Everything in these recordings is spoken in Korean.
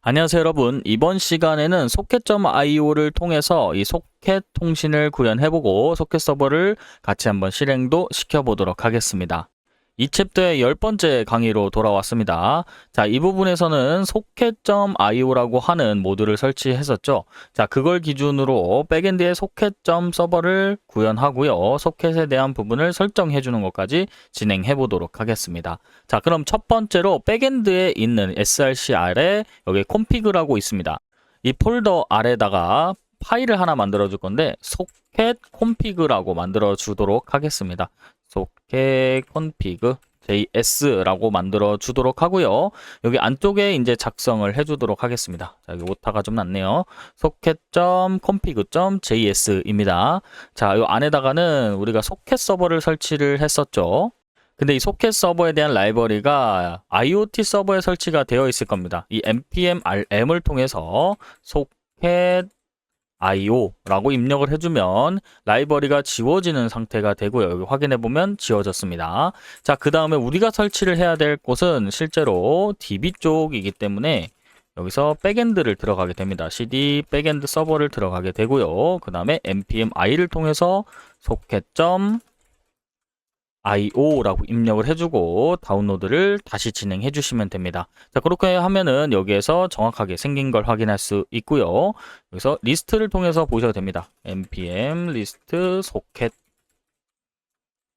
안녕하세요 여러분. 이번 시간에는 소켓.io를 통해서 이 소켓 통신을 구현해보고 소켓 서버를 같이 한번 실행도 시켜보도록 하겠습니다. 이 챕터의 10번째 강의로 돌아왔습니다. 자, 이 부분에서는 소켓.io라고 하는 모듈을 설치했었죠. 자, 그걸 기준으로 백엔드의 소켓.서버를 구현하고요. 소켓에 대한 부분을 설정해 주는 것까지 진행해 보도록 하겠습니다. 자, 그럼 첫 번째로 백엔드에 있는 src 아래 여기 config라고 있습니다. 이 폴더 아래다가 파일을 하나 만들어 줄 건데 소켓 config라고 만들어 주도록 하겠습니다. 소켓 config JS라고 만들어 주도록 하고요. 여기 안쪽에 이제 작성을 해 주도록 하겠습니다. 자, 여기 오타가 좀 났네요. socket.config.js입니다. 자, 이 안에다가는 우리가 소켓 서버를 설치를 했었죠. 근데 이 소켓 서버에 대한 라이브러리가 IoT 서버에 설치가 되어 있을 겁니다. 이 npm rm을 통해서 소켓 IO라고 입력을 해주면 라이브러리가 지워지는 상태가 되고요. 여기 확인해보면 지워졌습니다. 자, 그 다음에 우리가 설치를 해야 될 곳은 실제로 DB 쪽이기 때문에 여기서 백엔드를 들어가게 됩니다. cd 백엔드 서버를 들어가게 되고요. 그 다음에 npm i를 통해서 socket.io라고 입력을 해주고 다운로드를 다시 진행해 주시면 됩니다. 자, 그렇게 하면은 여기에서 정확하게 생긴 걸 확인할 수 있고요. 여기서 리스트를 통해서 보셔도 됩니다. npm list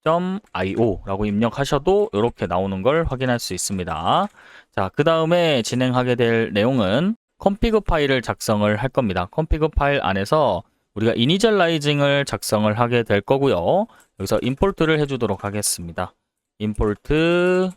socket.io라고 입력하셔도 이렇게 나오는 걸 확인할 수 있습니다. 자, 그 다음에 진행하게 될 내용은 config 파일을 작성을 할 겁니다. config 파일 안에서 우리가 이니셜라이징을 작성을 하게 될 거고요. 여기서 임포트를 해주도록 하겠습니다. 임포트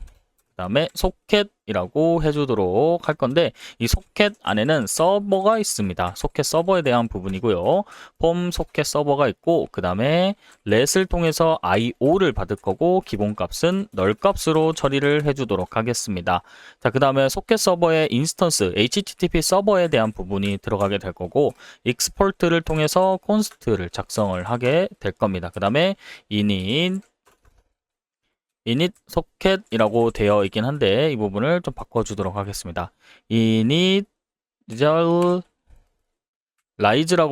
그 다음에 소켓이라고 해주도록 할 건데 이 소켓 안에는 서버가 있습니다. 소켓 서버에 대한 부분이고요. 폼 소켓 서버가 있고 그 다음에 let을 통해서 IO를 받을 거고 기본값은 널 값으로 처리를 해주도록 하겠습니다. 자, 그 다음에 소켓 서버의 인스턴스 HTTP 서버에 대한 부분이 들어가게 될 거고 export를 통해서 const를 작성을 하게 될 겁니다. 그 다음에 init socket이라고 되어 있긴 한데 이 부분을 좀 바꿔주도록 하겠습니다. initialize라고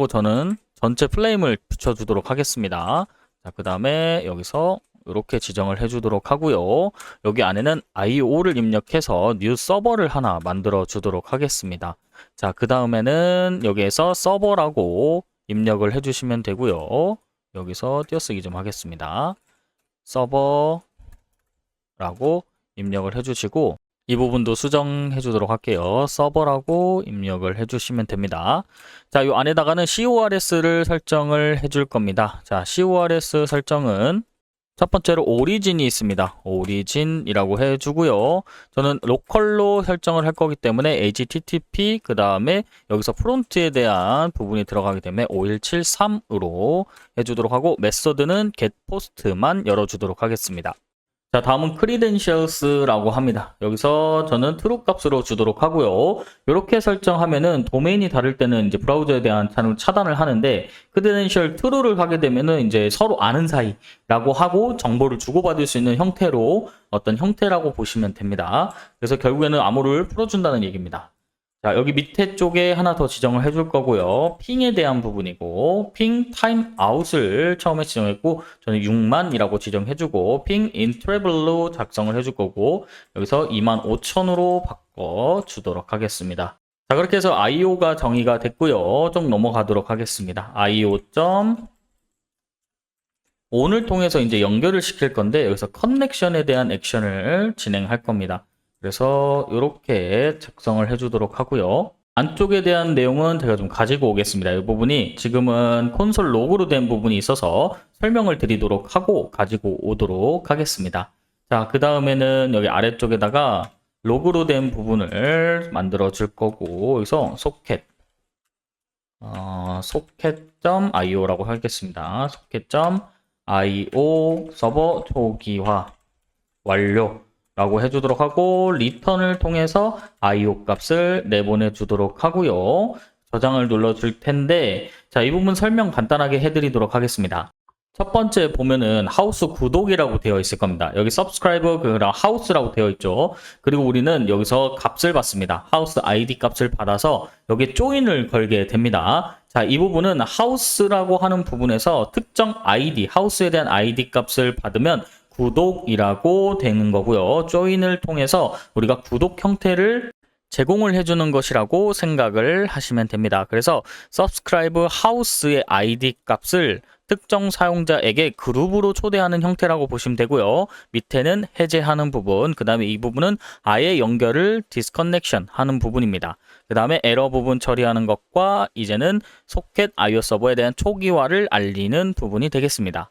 저는 전체 플레임을 붙여주도록 하겠습니다. 자, 그 다음에 여기서 이렇게 지정을 해주도록 하고요. 여기 안에는 IO를 입력해서 new 서버를 하나 만들어 주도록 하겠습니다. 자, 그 다음에는 여기에서 서버라고 입력을 해주시면 되고요. 여기서 띄어쓰기 좀 하겠습니다. 서버 라고 입력을 해주시고 이 부분도 수정해 주도록 할게요. 서버라고 입력을 해주시면 됩니다. 자, 이 안에다가는 CORS를 설정을 해줄 겁니다. 자, CORS 설정은 첫 번째로 오리진이 있습니다. 오리진이라고 해주고요. 저는 로컬로 설정을 할 거기 때문에 HTTP 그 다음에 여기서 프론트에 대한 부분이 들어가기 때문에 5173으로 해주도록 하고 메서드는 getPost만 열어주도록 하겠습니다. 자, 다음은 credentials라고 합니다. 여기서 저는 true 값으로 주도록 하고요. 이렇게 설정하면은 도메인이 다를 때는 이제 브라우저에 대한 차단을 하는데 credential true를 하게 되면은 이제 서로 아는 사이라고 하고 정보를 주고받을 수 있는 형태로 어떤 형태라고 보시면 됩니다. 그래서 결국에는 암호를 풀어준다는 얘기입니다. 자, 여기 밑에 쪽에 하나 더 지정을 해줄 거고요. 핑에 대한 부분이고 핑 타임 아웃을 처음에 지정했고 저는 6만이라고 지정해주고 핑 인트래블로 작성을 해줄 거고 여기서 25,000으로 바꿔주도록 하겠습니다. 자, 그렇게 해서 IO가 정의가 됐고요. 좀 넘어가도록 하겠습니다. IO. on을 통해서 이제 연결을 시킬 건데 여기서 커넥션에 대한 액션을 진행할 겁니다. 그래서 이렇게 작성을 해주도록 하고요. 안쪽에 대한 내용은 제가 좀 가지고 오겠습니다. 이 부분이 지금은 콘솔 로그로 된 부분이 있어서 설명을 드리도록 하고 가지고 오도록 하겠습니다. 자, 그 다음에는 여기 아래쪽에다가 로그로 된 부분을 만들어 줄 거고 여기서 socket.io라고 하겠습니다. socket.io 서버 초기화 완료 라고 해주도록 하고 리턴을 통해서 IO 값을 내보내 주도록 하고요. 저장을 눌러 줄 텐데 자, 이 부분 설명 간단하게 해드리도록 하겠습니다. 첫 번째 보면은 하우스 구독이라고 되어 있을 겁니다. 여기 subscribe 그랑 house라고 되어 있죠. 그리고 우리는 여기서 값을 받습니다. 하우스 ID 값을 받아서 여기 join을 걸게 됩니다. 자, 이 부분은 house라고 하는 부분에서 특정 ID, 하우스에 대한 ID 값을 받으면 구독이라고 되는 거고요. join을 통해서 우리가 구독 형태를 제공을 해주는 것이라고 생각을 하시면 됩니다. 그래서 subscribe house의 ID 값을 특정 사용자에게 그룹으로 초대하는 형태라고 보시면 되고요. 밑에는 해제하는 부분, 그 다음에 이 부분은 아예 연결을 disconnection 하는 부분입니다. 그 다음에 에러 부분 처리하는 것과 이제는 소켓 IO 서버에 대한 초기화를 알리는 부분이 되겠습니다.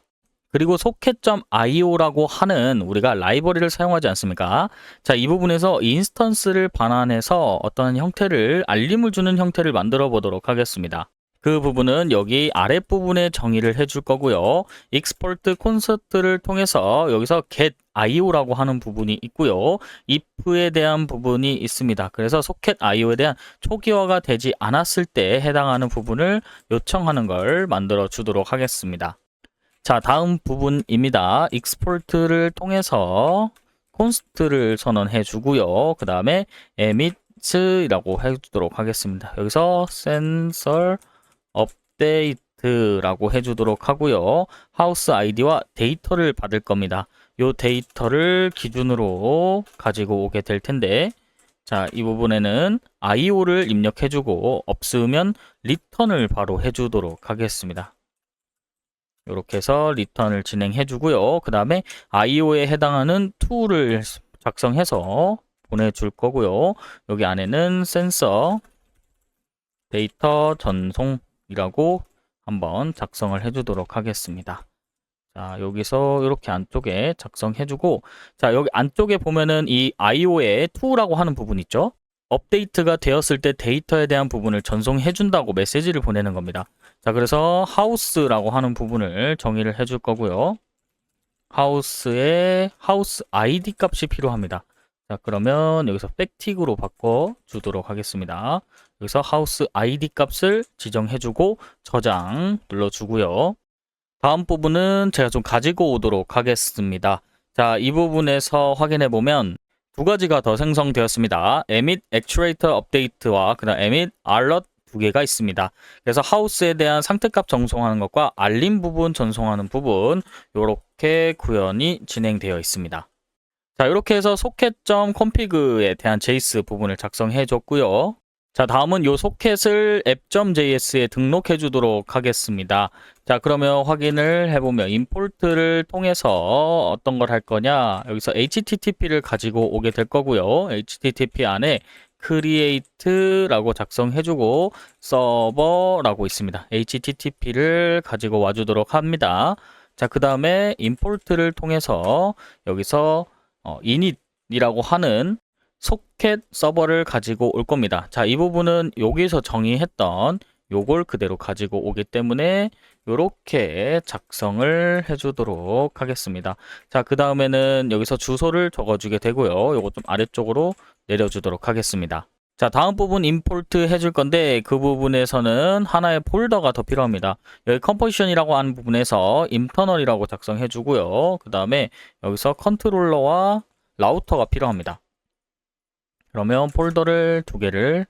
그리고 socket.io라고 하는 우리가 라이브러리를 사용하지 않습니까? 자, 이 부분에서 인스턴스를 반환해서 어떤 형태를 알림을 주는 형태를 만들어 보도록 하겠습니다. 그 부분은 여기 아랫부분에 정의를 해줄 거고요. export concert를 통해서 여기서 get IO라고 하는 부분이 있고요. if에 대한 부분이 있습니다. 그래서 socket IO에 대한 초기화가 되지 않았을 때 해당하는 부분을 요청하는 걸 만들어 주도록 하겠습니다. 자, 다음 부분입니다. export를 통해서 const를 선언해 주고요. 그 다음에 emit이라고 해주도록 하겠습니다. 여기서 sensor update라고 해주도록 하고요. house ID와 데이터를 받을 겁니다. 이 데이터를 기준으로 가지고 오게 될 텐데, 자, 이 부분에는 IO를 입력해주고 없으면 return을 바로 해주도록 하겠습니다. 이렇게 해서 리턴을 진행해 주고요. 그 다음에 IO에 해당하는 툴을 작성해서 보내줄 거고요. 여기 안에는 센서 데이터 전송이라고 한번 작성을 해 주도록 하겠습니다. 자, 여기서 이렇게 안쪽에 작성해 주고, 자, 여기 안쪽에 보면은 이 IO의 to라고 하는 부분 있죠? 업데이트가 되었을 때 데이터에 대한 부분을 전송해 준다고 메시지를 보내는 겁니다. 자, 그래서 house라고 하는 부분을 정의를 해줄 거고요. house의 house ID 값이 필요합니다. 자, 그러면 여기서 백틱으로 바꿔 주도록 하겠습니다. 여기서 house ID 값을 지정해주고 저장 눌러주고요. 다음 부분은 제가 좀 가지고 오도록 하겠습니다. 자, 이 부분에서 확인해 보면 두 가지가 더 생성되었습니다. emit actuator update와 그다음 emit alert 두 개가 있습니다. 그래서 하우스에 대한 상태값 전송하는 것과 알림 부분 전송하는 부분 이렇게 구현이 진행되어 있습니다. 자, 이렇게 해서 socket.config에 대한 JS 부분을 작성해 줬고요. 자, 다음은 이 소켓을 app.js에 등록해 주도록 하겠습니다. 자, 그러면 확인을 해보면 import를 통해서 어떤 걸 할 거냐, 여기서 http를 가지고 오게 될 거고요. http 안에 create라고 작성해주고 server라고 있습니다. http를 가지고 와주도록 합니다. 자, 그 다음에 import를 통해서 여기서 init이라고 하는 소켓 서버를 가지고 올 겁니다. 자, 이 부분은 여기서 정의했던 요걸 그대로 가지고 오기 때문에 이렇게 작성을 해주도록 하겠습니다. 자, 그 다음에는 여기서 주소를 적어주게 되고요. 요거 좀 아래쪽으로 내려주도록 하겠습니다. 자, 다음 부분 임포트 해줄 건데 그 부분에서는 하나의 폴더가 더 필요합니다. 여기 컴포지션이라고 하는 부분에서 인터널이라고 작성해 주고요. 그 다음에 여기서 컨트롤러와 라우터가 필요합니다. 그러면 폴더를 두 개를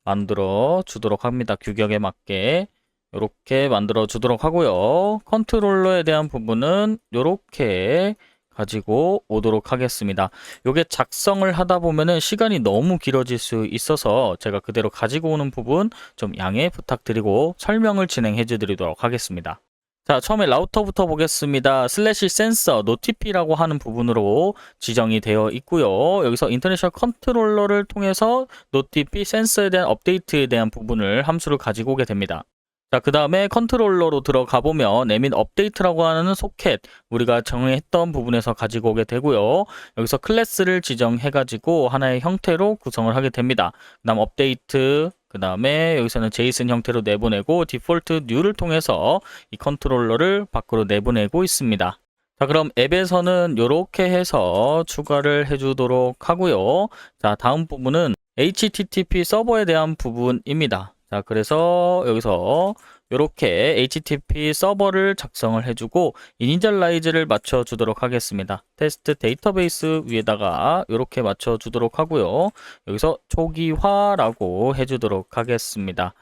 만들어 주도록 합니다. 규격에 맞게 이렇게 만들어 주도록 하고요. 컨트롤러에 대한 부분은 이렇게 가지고 오도록 하겠습니다. 이게 작성을 하다 보면은 시간이 너무 길어질 수 있어서 제가 그대로 가지고 오는 부분 좀 양해 부탁드리고 설명을 진행해 드리도록 하겠습니다. 자, 처음에 라우터부터 보겠습니다. 슬래시 센서 노티피라고 하는 부분으로 지정이 되어 있고요. 여기서 인터내셔널 컨트롤러를 통해서 노티피 센서에 대한 업데이트에 대한 부분을 함수를 가지고 오게 됩니다. 자, 그 다음에 컨트롤러로 들어가 보면 에밋 업데이트라고 하는 소켓 우리가 정의했던 부분에서 가지고 오게 되고요. 여기서 클래스를 지정해 가지고 하나의 형태로 구성을 하게 됩니다. 그 다음 업데이트, 그 다음에 여기서는 JSON 형태로 내보내고 디폴트 new를 통해서 이 컨트롤러를 밖으로 내보내고 있습니다. 자, 그럼 앱에서는 이렇게 해서 추가를 해주도록 하고요. 자, 다음 부분은 HTTP 서버에 대한 부분입니다. 자, 그래서 여기서 이렇게 HTTP 서버를 작성을 해주고 이니셜라이즈를 맞춰주도록 하겠습니다. 테스트 데이터베이스 위에다가 이렇게 맞춰주도록 하고요. 여기서 초기화라고 해주도록 하겠습니다.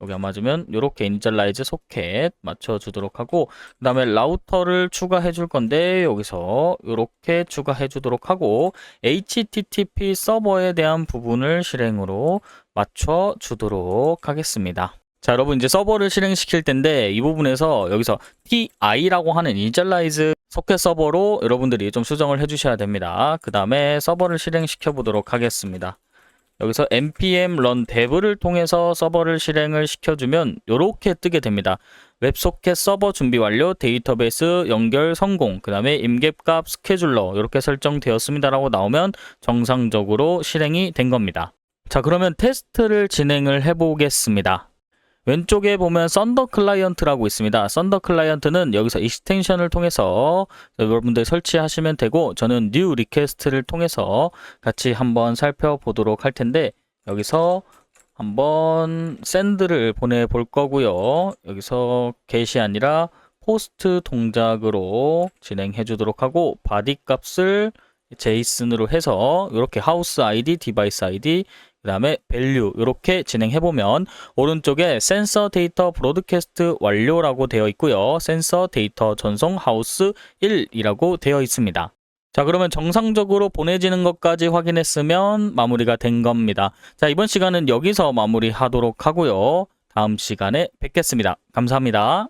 여기 안 맞으면 이렇게 이니셜라이즈 소켓 맞춰주도록 하고 그 다음에 라우터를 추가해 줄 건데 여기서 이렇게 추가해 주도록 하고 HTTP 서버에 대한 부분을 실행으로 맞춰 주도록 하겠습니다. 자, 여러분 이제 서버를 실행시킬 텐데 이 부분에서 여기서 TI라고 하는 이니셜라이즈 소켓 서버로 여러분들이 좀 수정을 해 주셔야 됩니다. 그 다음에 서버를 실행시켜 보도록 하겠습니다. 여기서 npm run dev를 통해서 서버를 실행을 시켜주면 이렇게 뜨게 됩니다. 웹소켓 서버 준비 완료, 데이터베이스 연결 성공, 그 다음에 임계값 스케줄러 이렇게 설정되었습니다 라고 나오면 정상적으로 실행이 된 겁니다. 자, 그러면 테스트를 진행을 해보겠습니다. 왼쪽에 보면 썬더 클라이언트라고 있습니다. 썬더 클라이언트는 여기서 익스텐션을 통해서 여러분들 설치하시면 되고 저는 new 리퀘스트를 통해서 같이 한번 살펴보도록 할 텐데 여기서 한번 샌드를 보내볼 거고요. 여기서 get이 아니라 포스트 동작으로 진행해 주도록 하고 바디 값을 제이슨으로 해서 이렇게 하우스 아이디, 디바이스 아이디, 그 다음에 value 이렇게 진행해보면 오른쪽에 센서 데이터 브로드캐스트 완료라고 되어 있고요. 센서 데이터 전송 하우스 1이라고 되어 있습니다. 자, 그러면 정상적으로 보내지는 것까지 확인했으면 마무리가 된 겁니다. 자, 이번 시간은 여기서 마무리하도록 하고요. 다음 시간에 뵙겠습니다. 감사합니다.